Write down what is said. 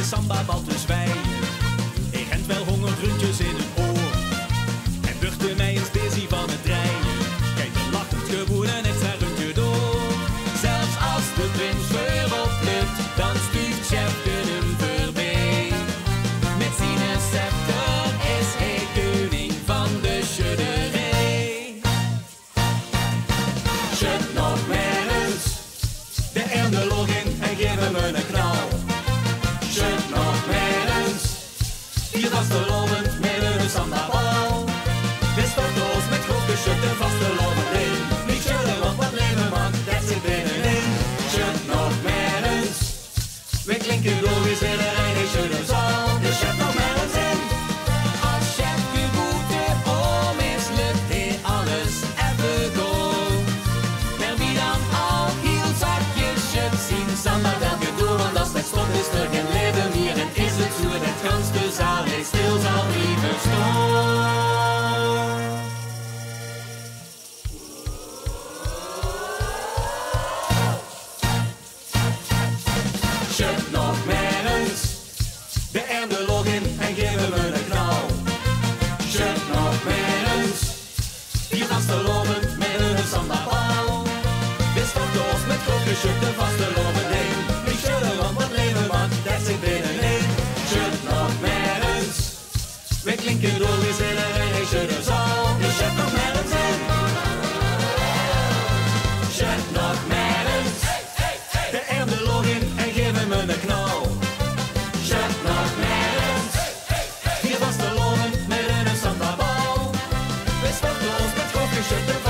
de sambabal te zwijgen. Ik rent wel hongergrundjes in het oor. En duchtte mij eens dizzy van het rijden. Kijk, de lachend gewoon een extra rundje door. Zelfs als de prins voorop lukt, dan stuurt chef hem voorbij. Met zijn scepter is hij koning van de schudderij. Schud nog maar eens de erde log in en geef hem een knal. Schud nog maar eens, hier was de lovend met een sambabal. We storten ons met grof geschud en vaste lovend in. Niet schudden, want wat leven man, dat zit binnenin. Schud nog maar eens, we klinken logisch in de rij, ik schudden zal. Dus schud nog maar eens in. Als chef geboete om is, lukt hij alles even goed. Maar wie dan al heel zakjes schudt, zien samba wel gedoe. Want als het stond is er geen leven meer en is het zo dat gans de zaal is stil zal blijven staan. Schud nog maar eens de erde log in en geef hem een knal. Schud nog maar eens, hier was de lovend met een sambabal. We storten ons met grof geschud en vaste lovend in. Niet schudden, want wat leven man, dat zit binnenin. Schud nog maar eens, we klinken logisch in een rij, ik schudden zal. Dus schud nog maar eens in. Schud nog maar eens de erde log in en geef hem een knal. Schud nog maar eens, hier was de lovend met een sambabal. We storten ons met grof geschud en